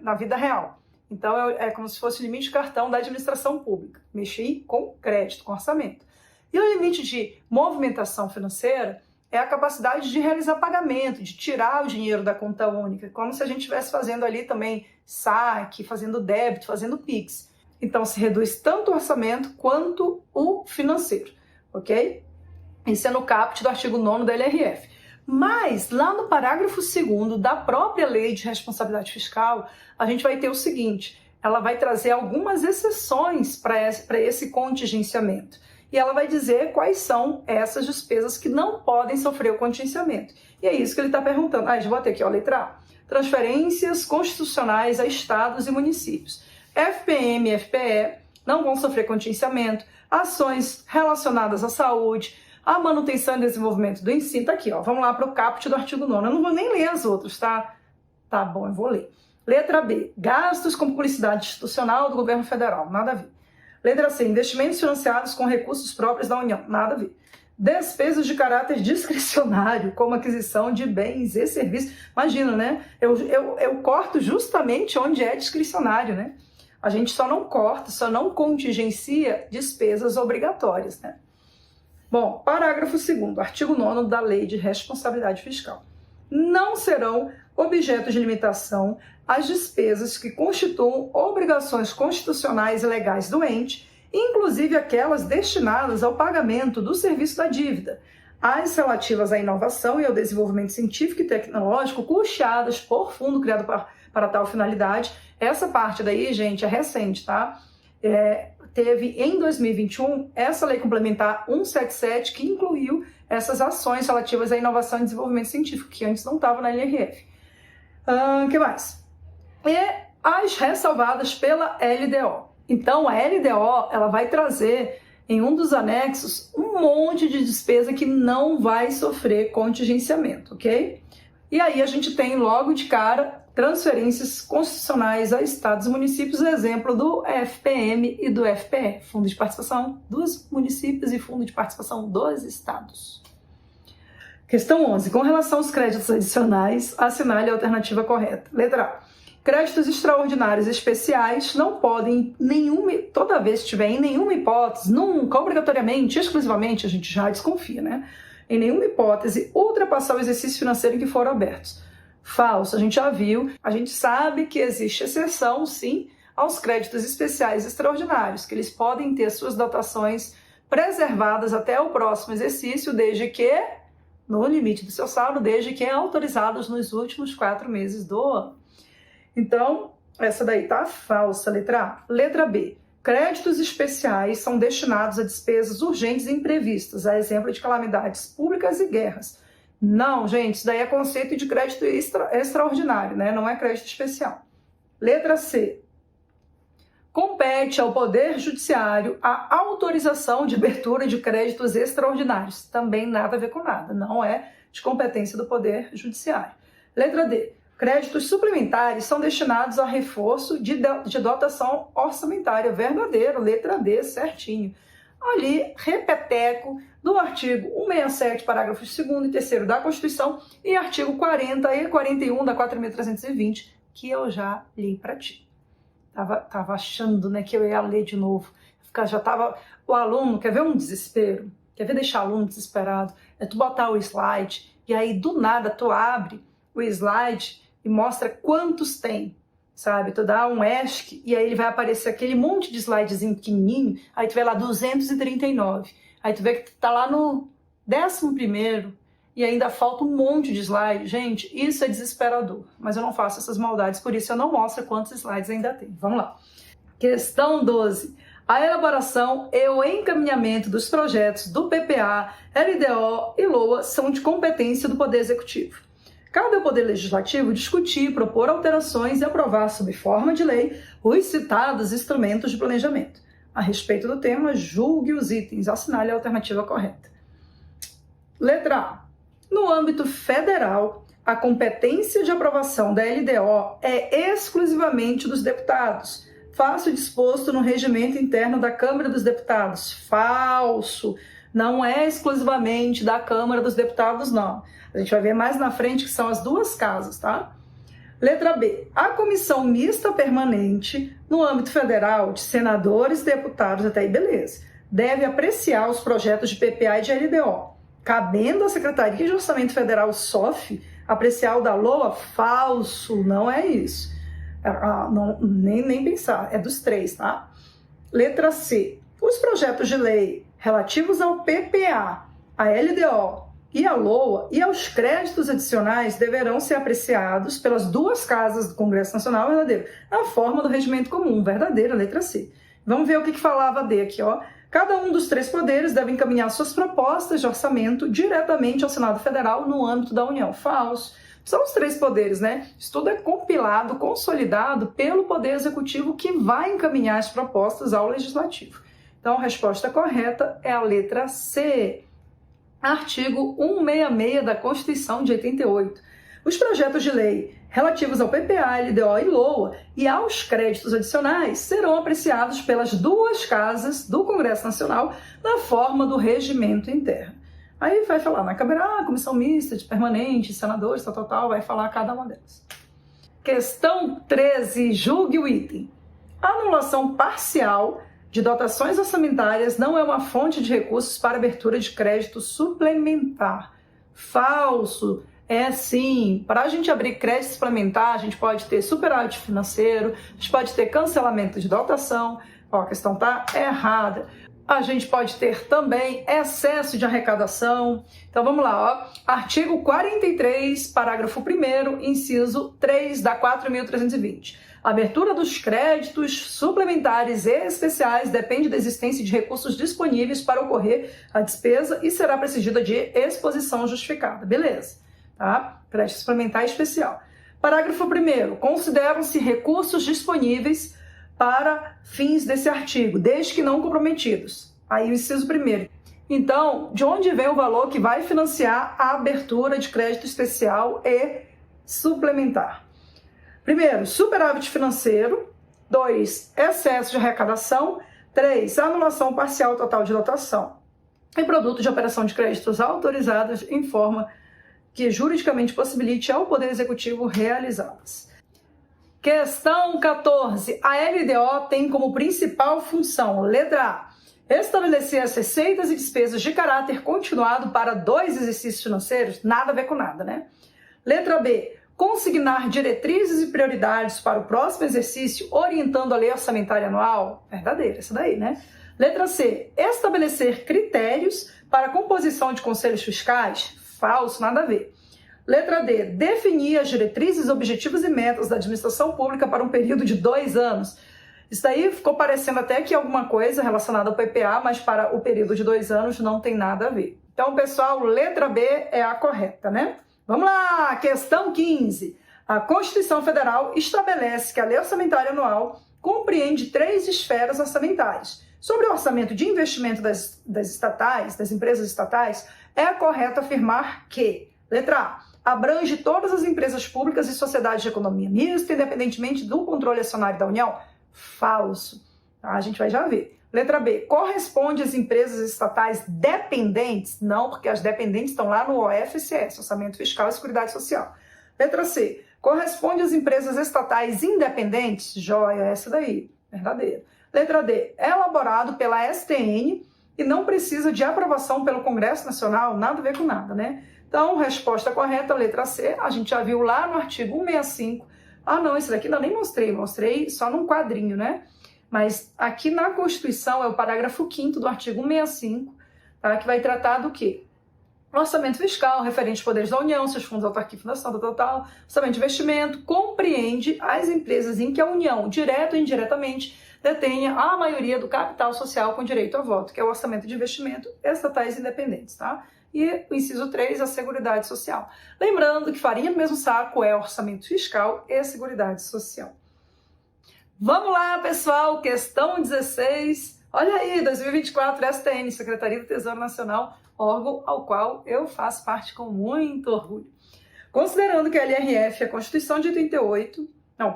na vida real. Então, é como se fosse o limite de cartão da administração pública, mexer com crédito, com orçamento. E o limite de movimentação financeira é a capacidade de realizar pagamento, de tirar o dinheiro da conta única, como se a gente estivesse fazendo ali também saque, fazendo débito, fazendo PIX. Então, se reduz tanto o orçamento quanto o financeiro, ok? Isso é no caput do artigo 9º da LRF. Mas, lá no parágrafo 2º da própria Lei de Responsabilidade Fiscal, a gente vai ter o seguinte, ela vai trazer algumas exceções para esse contingenciamento. E ela vai dizer quais são essas despesas que não podem sofrer o contingenciamento. E é isso que ele está perguntando. Já vou ter aqui, letra A. Transferências constitucionais a estados e municípios. FPM e FPE não vão sofrer contingenciamento. Ações relacionadas à saúde, a manutenção e desenvolvimento do ensino. Tá aqui, vamos lá para o caput do artigo 9º. Eu não vou nem ler as outras, tá? Tá bom, eu vou ler. Letra B. Gastos com publicidade institucional do governo federal. Nada a ver. Letra C. Investimentos financiados com recursos próprios da União. Nada a ver. Despesas de caráter discricionário, como aquisição de bens e serviços. Imagina, né? Eu corto justamente onde é discricionário, né? A gente só não corta, só não contingencia despesas obrigatórias, né? Bom, parágrafo 2º, artigo 9º da Lei de Responsabilidade Fiscal. Não serão objeto de limitação as despesas que constituam obrigações constitucionais e legais do ente, inclusive aquelas destinadas ao pagamento do serviço da dívida, as relativas à inovação e ao desenvolvimento científico e tecnológico custeadas por fundo criado para tal finalidade. Essa parte daí, gente, é recente, tá? Teve em 2021 essa Lei Complementar 177 que incluiu essas ações relativas à inovação e desenvolvimento científico, que antes não estava na LRF. Que mais? E as ressalvadas pela LDO. Então, a LDO ela vai trazer em um dos anexos um monte de despesa que não vai sofrer contingenciamento, ok? E aí a gente tem logo de cara transferências constitucionais a estados e municípios, exemplo do FPM e do FPE, Fundo de Participação dos Municípios e Fundo de Participação dos Estados. Questão 11. Com relação aos créditos adicionais, assinale a alternativa correta. Letra A. Créditos extraordinários especiais não podem, toda vez que tiver em nenhuma hipótese, nunca, obrigatoriamente, exclusivamente, a gente já desconfia, né? Em nenhuma hipótese, ultrapassar o exercício financeiro em que foram abertos. Falso, a gente já viu, a gente sabe que existe exceção, sim, aos créditos especiais extraordinários, que eles podem ter suas dotações preservadas até o próximo exercício, desde que, no limite do seu saldo, desde que autorizados nos últimos 4 meses do ano. Então, essa daí tá falsa, letra A. Letra B. Créditos especiais são destinados a despesas urgentes e imprevistas, a exemplo de calamidades públicas e guerras. Não, gente, isso daí é conceito de crédito extraordinário, né? Não é crédito especial. Letra C. Compete ao Poder Judiciário a autorização de abertura de créditos extraordinários. Também nada a ver com nada, não é de competência do Poder Judiciário. Letra D. Créditos suplementares são destinados a reforço de dotação orçamentária. Verdadeiro, letra D, certinho. Ali, repeteco do artigo 167, parágrafos 2º e 3º da Constituição e artigo 40 e 41 da 4.320, que eu já li para ti. Tava achando, né, que eu ia ler de novo. Já tava o aluno, quer ver um desespero? Quer ver deixar o aluno desesperado? É tu botar o slide e aí do nada tu abre o slide e mostra quantos tem, sabe? Tu dá um ESC e aí ele vai aparecer aquele monte de slidezinho pequenininho, aí tu vê lá 239. Aí tu vê que tu tá lá no 11º e ainda falta um monte de slide. Gente, isso é desesperador, mas eu não faço essas maldades, por isso eu não mostro quantos slides ainda tem. Vamos lá. Questão 12. A elaboração e o encaminhamento dos projetos do PPA, LDO e LOA são de competência do Poder Executivo. Cabe ao Poder Legislativo discutir, propor alterações e aprovar, sob forma de lei, os citados instrumentos de planejamento. A respeito do tema, julgue os itens, assinale a alternativa correta. Letra A. No âmbito federal, a competência de aprovação da LDO é exclusivamente dos deputados. Faço disposto no regimento interno da Câmara dos Deputados. Falso. Não é exclusivamente da Câmara dos Deputados, não. A gente vai ver mais na frente que são as duas casas, tá? Letra B. A comissão mista permanente, no âmbito federal, de senadores, deputados, até aí beleza, deve apreciar os projetos de PPA e de LDO. Cabendo à Secretaria de Orçamento Federal, SOF, apreciar o da LOA. Falso, não é isso. Nem pensar, é dos três, tá? Letra C. Os projetos de lei relativos ao PPA, a LDO e a LOA e aos créditos adicionais deverão ser apreciados pelas duas casas do Congresso Nacional, verdadeiro, na forma do regimento comum, verdadeira, letra C. Vamos ver o que falava D aqui, ó. Cada um dos três poderes deve encaminhar suas propostas de orçamento diretamente ao Senado Federal no âmbito da União. Falso. São os três poderes, né? Isso tudo é compilado, consolidado pelo Poder Executivo que vai encaminhar as propostas ao Legislativo. Então, a resposta correta é a letra C. Artigo 166 da Constituição de 88. Os projetos de lei relativos ao PPA, LDO e LOA e aos créditos adicionais serão apreciados pelas duas casas do Congresso Nacional na forma do regimento interno. Aí vai falar na Câmara, comissão mista, de permanente, senadores, tal, vai falar cada uma delas. Questão 13, julgue o item. A anulação parcial de dotações orçamentárias não é uma fonte de recursos para abertura de crédito suplementar. Falso. É sim. Para a gente abrir crédito suplementar, a gente pode ter superávit financeiro, a gente pode ter cancelamento de dotação. Ó, a questão está errada. A gente pode ter também excesso de arrecadação. Então vamos lá, ó. Artigo 43, parágrafo 1º, inciso 3 da 4.320. A abertura dos créditos suplementares e especiais depende da existência de recursos disponíveis para ocorrer a despesa e será precedida de exposição justificada. Beleza, tá? Crédito suplementar especial. Parágrafo 1º. Consideram-se recursos disponíveis para fins desse artigo, desde que não comprometidos. Aí o inciso 1º. Então, de onde vem o valor que vai financiar a abertura de crédito especial e suplementar? Primeiro, superávit financeiro. 2, excesso de arrecadação. 3, anulação parcial total de dotação. E produto de operação de créditos autorizadas em forma que juridicamente possibilite ao Poder Executivo realizá-las. Questão 14. A LDO tem como principal função, letra A, estabelecer as receitas e despesas de caráter continuado para 2 exercícios financeiros, nada a ver com nada, né? Letra B, consignar diretrizes e prioridades para o próximo exercício, orientando a lei orçamentária anual, verdadeira, essa daí, né? Letra C, estabelecer critérios para a composição de conselhos fiscais, falso, nada a ver. Letra D, definir as diretrizes, objetivos e metas da administração pública para um período de 2 anos. Isso daí ficou parecendo até que alguma coisa relacionada ao PPA, mas para o período de 2 anos não tem nada a ver. Então, pessoal, letra B é a correta, né? Vamos lá, questão 15. A Constituição Federal estabelece que a lei orçamentária anual compreende 3 esferas orçamentárias. Sobre o orçamento de investimento das empresas estatais, é correto afirmar que, letra A, abrange todas as empresas públicas e sociedades de economia mista, independentemente do controle acionário da União? Falso. A gente vai já ver. Letra B, corresponde às empresas estatais dependentes? Não, porque as dependentes estão lá no OFCS, Orçamento Fiscal e Seguridade Social. Letra C, corresponde às empresas estatais independentes? Joia, essa daí, verdadeiro. Letra D, é elaborado pela STN e não precisa de aprovação pelo Congresso Nacional? Nada a ver com nada, né? Então, resposta correta, letra C, a gente já viu lá no artigo 165. Ah, não, esse daqui eu nem mostrei só num quadrinho, né? Mas aqui na Constituição é o parágrafo 5º do artigo 165, tá? Que vai tratar do quê? Orçamento fiscal, referente aos poderes da União, seus fundos, autarquia, fundação, orçamento de investimento, compreende as empresas em que a União, direto ou indiretamente, detenha a maioria do capital social com direito a voto, que é o orçamento de investimento estatais independentes, tá? E o inciso 3, a Seguridade Social. Lembrando que farinha do mesmo saco é orçamento fiscal e Seguridade Social. Vamos lá, pessoal, questão 16. Olha aí, 2024, STN, Secretaria do Tesouro Nacional, órgão ao qual eu faço parte com muito orgulho. Considerando que a LRF é a Constituição de 88,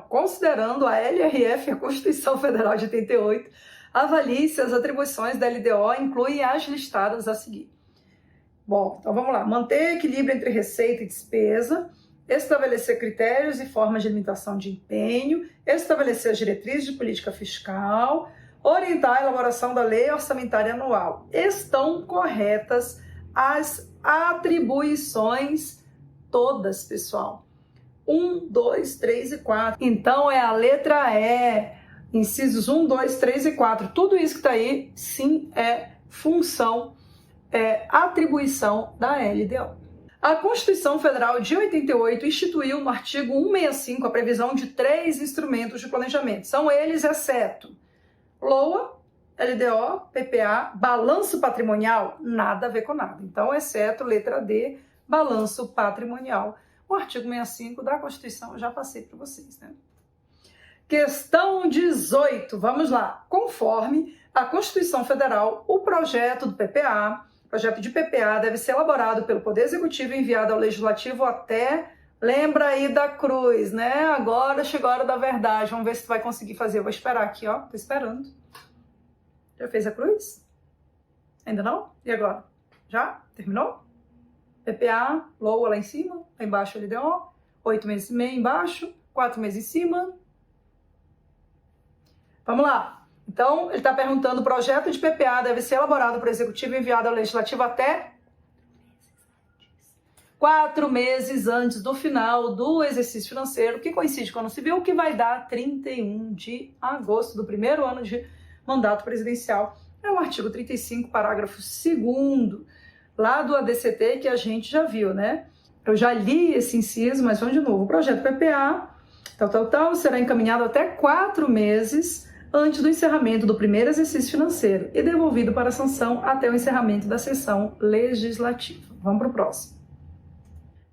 considerando a LRF a Constituição Federal de 88, avalie se as atribuições da LDO incluem as listadas a seguir. Bom, então vamos lá. Manter equilíbrio entre receita e despesa, estabelecer critérios e formas de limitação de empenho, estabelecer as diretrizes de política fiscal, orientar a elaboração da lei orçamentária anual. Estão corretas as atribuições todas, pessoal. 1, 2, 3 e 4. Então é a letra E, incisos 1, 2, 3 e 4. Tudo isso que está aí, sim, é função, é atribuição da LDO. A Constituição Federal de 88 instituiu no artigo 165 a previsão de 3 instrumentos de planejamento. São eles, exceto LOA, LDO, PPA, balanço patrimonial, nada a ver com nada. Então, exceto letra D, balanço patrimonial. O artigo 65 da Constituição eu já passei para vocês, né? Questão 18, vamos lá. Conforme a Constituição Federal, o projeto de PPA deve ser elaborado pelo Poder Executivo e enviado ao Legislativo até... Lembra aí da cruz, né? Agora chegou a hora da verdade. Vamos ver se tu vai conseguir fazer. Eu vou esperar aqui, ó. Tô esperando. Já fez a cruz? Ainda não? E agora? Já? Terminou? PPA, LOA lá em cima, lá embaixo LDO, 8 meses e meio embaixo, 4 meses em cima. Vamos lá. Então, ele está perguntando, o projeto de PPA deve ser elaborado por Executivo e enviado ao Legislativo até 4 meses antes do final do exercício financeiro, que coincide com o ano civil, que vai dar 31 de agosto do primeiro ano de mandato presidencial. É o artigo 35, parágrafo 2º, lá do ADCT, que a gente já viu, né? Eu já li esse inciso, mas vamos de novo. O projeto PPA, será encaminhado até 4 meses antes do encerramento do primeiro exercício financeiro e devolvido para sanção até o encerramento da sessão legislativa. Vamos para o próximo.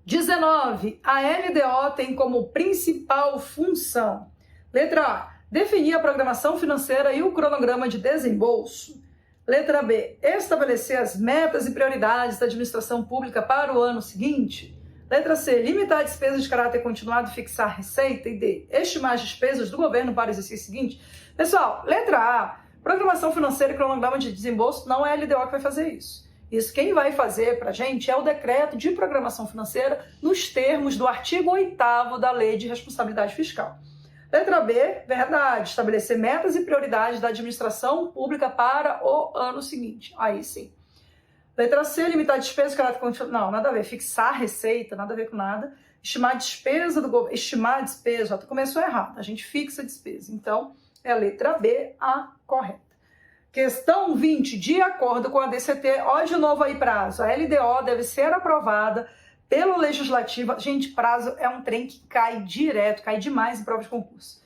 19. A LDO tem como principal função, letra A, definir a programação financeira e o cronograma de desembolso. Letra B, estabelecer as metas e prioridades da administração pública para o ano seguinte. Letra C, limitar despesas de caráter continuado e fixar receita. E D, estimar as despesas do governo para o exercício seguinte. Pessoal, letra A, programação financeira e cronograma de desembolso, não é a LDO que vai fazer isso. Isso quem vai fazer para a gente é o decreto de programação financeira nos termos do artigo 8º da Lei de Responsabilidade Fiscal. Letra B, verdade, estabelecer metas e prioridades da administração pública para o ano seguinte. Aí sim. Letra C, limitar despesas de caráter continuado. Não, nada a ver. Fixar receita, nada a ver com nada. Estimar despesa do governo. Estimar despesa, já começou errado. A gente fixa a despesa. Então, é a letra B a correta. Questão 20. De acordo com a DCT, ó de novo aí prazo. A LDO deve ser aprovada pelo Legislativo. Gente, prazo é um trem que cai direto, cai demais em prova de concurso.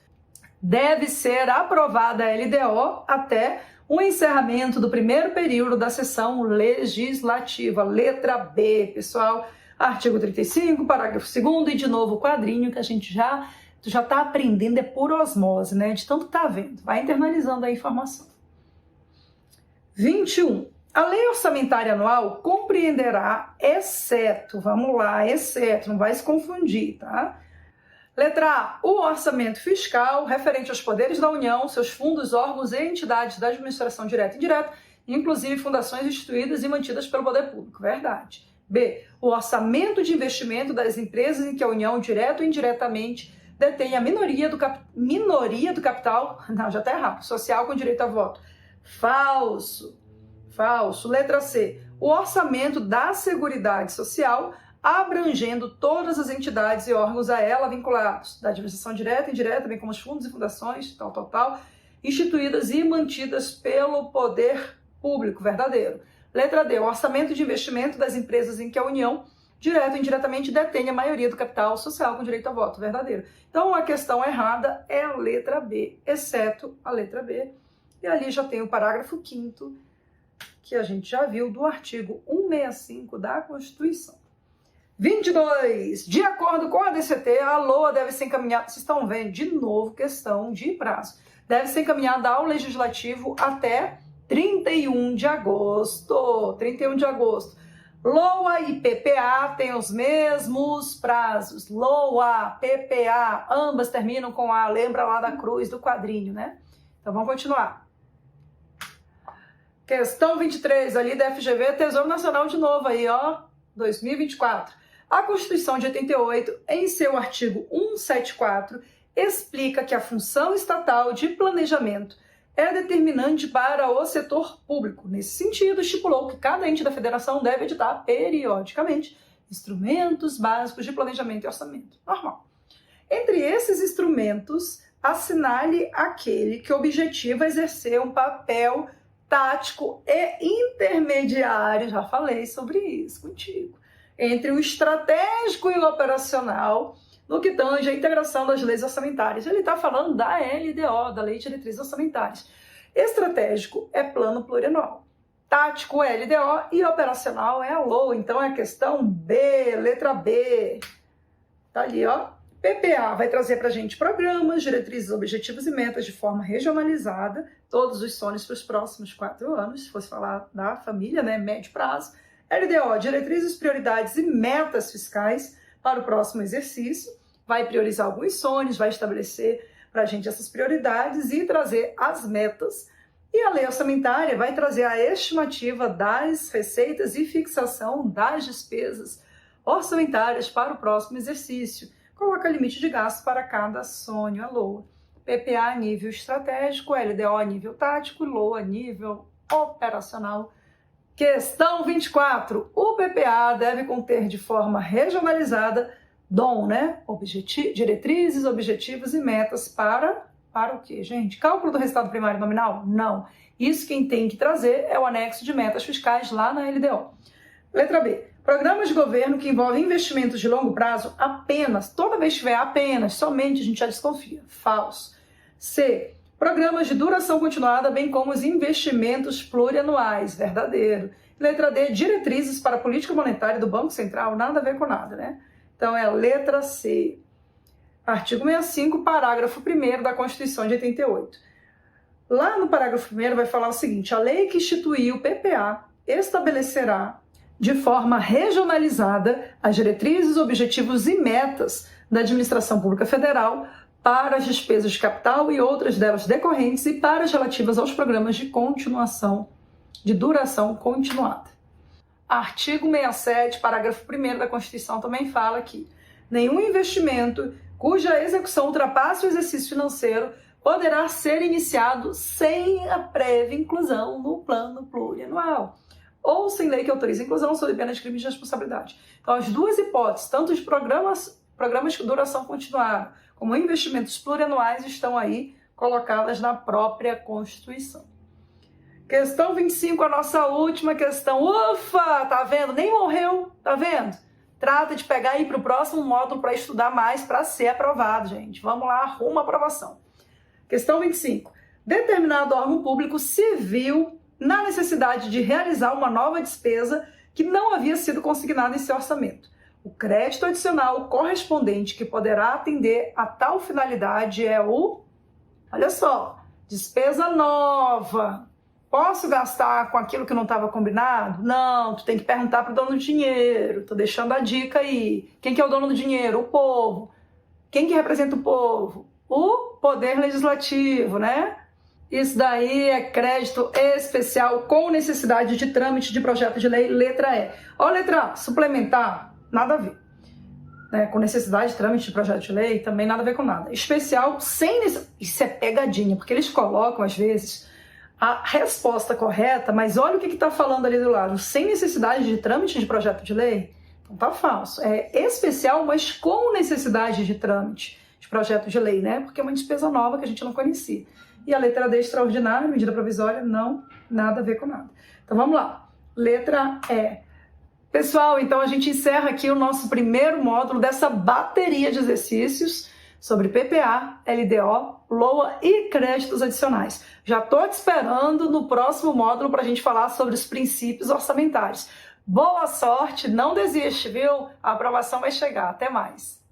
deve ser aprovada a LDO até o encerramento do primeiro período da sessão legislativa. Letra B, pessoal. Artigo 35, parágrafo 2º, e de novo o quadrinho que a gente já está aprendendo, é por osmose, né? De tanto que tá vendo. Vai internalizando a informação. 21. A lei orçamentária anual compreenderá, exceto, vamos lá, exceto, não vai se confundir, tá? Letra A, o orçamento fiscal referente aos poderes da União, seus fundos, órgãos e entidades da administração direta e indireta, inclusive fundações instituídas e mantidas pelo poder público. Verdade. B, o orçamento de investimento das empresas em que a União, direto ou indiretamente, detém a minoria do capital, não, já está errado, social com direito a voto. Falso. Falso. Letra C, o orçamento da Seguridade Social, abrangendo todas as entidades e órgãos a ela vinculados, da administração direta e indireta, bem como os fundos e fundações, tal, instituídas e mantidas pelo poder público. Verdadeiro. Letra D, o orçamento de investimento das empresas em que a União, direto ou indiretamente, detém a maioria do capital social com direito a voto. Verdadeiro. Então, a questão errada é a letra B, exceto a letra B. E ali já tem o parágrafo 5º, que a gente já viu, do artigo 165 da Constituição. 22. De acordo com a DCT, a LOA deve ser encaminhada, vocês estão vendo, de novo, questão de prazo, deve ser encaminhada ao Legislativo até 31 de agosto. 31 de agosto. LOA e PPA têm os mesmos prazos. LOA, PPA, ambas terminam com A, lembra lá da cruz do quadrinho, né? Então vamos continuar. Questão 23, ali da FGV, Tesouro Nacional de novo aí, ó, 2024. A Constituição de 88, em seu artigo 174, explica que a função estatal de planejamento é determinante para o setor público. Nesse sentido, estipulou que cada ente da federação deve editar periodicamente instrumentos básicos de planejamento e orçamento. Normal. Entre esses instrumentos, assinale aquele que objetiva exercer um papel tático e intermediário, já falei sobre isso contigo, entre o estratégico e o operacional, no que tange a integração das leis orçamentárias. Ele está falando da LDO, da Lei de Diretrizes Orçamentárias. Estratégico é plano plurianual. Tático é LDO e operacional é a LOA. Então é a questão B, letra B. Tá ali, ó. PPA vai trazer para a gente programas, diretrizes, objetivos e metas de forma regionalizada, todos os sonhos para os próximos 4 anos, se fosse falar da família, né, médio prazo. LDO, diretrizes, prioridades e metas fiscais para o próximo exercício, vai priorizar alguns sonhos, vai estabelecer para a gente essas prioridades e trazer as metas. E a lei orçamentária vai trazer a estimativa das receitas e fixação das despesas orçamentárias para o próximo exercício. Coloca limite de gasto para cada sonho, a LOA. PPA a nível estratégico, LDO a nível tático, LOA a nível operacional. Questão 24. O PPA deve conter de forma regionalizada DOM, né? Diretrizes, objetivos e metas para o quê, gente? Cálculo do resultado primário nominal? Não. Isso quem tem que trazer é o anexo de metas fiscais lá na LDO. Letra B. Programas de governo que envolvem investimentos de longo prazo apenas, toda vez que tiver apenas, somente, a gente já desconfia. Falso. C. Programas de duração continuada, bem como os investimentos plurianuais. Verdadeiro. Letra D. Diretrizes para a política monetária do Banco Central. Nada a ver com nada, né? Então é a letra C. Artigo 65, parágrafo 1º da Constituição de 88. Lá no parágrafo 1º vai falar o seguinte: a lei que instituiu o PPA estabelecerá de forma regionalizada as diretrizes, objetivos e metas da administração pública federal para as despesas de capital e outras delas decorrentes e para as relativas aos programas de continuação, de duração continuada. Artigo 67, parágrafo 1º da Constituição também fala que nenhum investimento cuja execução ultrapasse o exercício financeiro poderá ser iniciado sem a prévia inclusão no plano plurianual, ou sem lei que autorize a inclusão sob pena de crime de responsabilidade. Então, as duas hipóteses, tanto de programas de duração continuada, como investimentos plurianuais, estão aí colocadas na própria Constituição. Questão 25, a nossa última questão. Ufa, tá vendo? Nem morreu, tá vendo? Trata de pegar e ir para o próximo módulo para estudar mais, para ser aprovado, gente. Vamos lá, rumo à aprovação. Questão 25. Determinado órgão público se viu na necessidade de realizar uma nova despesa que não havia sido consignada em seu orçamento. O crédito adicional correspondente que poderá atender a tal finalidade é o... Olha só, despesa nova. Posso gastar com aquilo que não estava combinado? Não, tu tem que perguntar para o dono do dinheiro. Tô deixando a dica aí. Quem que é o dono do dinheiro? O povo. Quem que representa o povo? O Poder Legislativo, né? Isso daí é crédito especial com necessidade de trâmite de projeto de lei, letra E. Ó, letra A, suplementar, nada a ver. Né? Com necessidade de trâmite de projeto de lei, também nada a ver com nada. Especial, sem isso é pegadinha, porque eles colocam, às vezes, a resposta correta, mas olha o que está falando ali do lado. Sem necessidade de trâmite de projeto de lei, então tá falso. É especial, mas com necessidade de trâmite de projeto de lei, né? Porque é uma despesa nova que a gente não conhecia. E a letra D, extraordinária, medida provisória, não, nada a ver com nada. Então vamos lá. Letra E. Pessoal, então a gente encerra aqui o nosso primeiro módulo dessa bateria de exercícios sobre PPA, LDO, LOA e créditos adicionais. Já estou te esperando no próximo módulo para a gente falar sobre os princípios orçamentários. Boa sorte, não desiste, viu? A aprovação vai chegar. Até mais.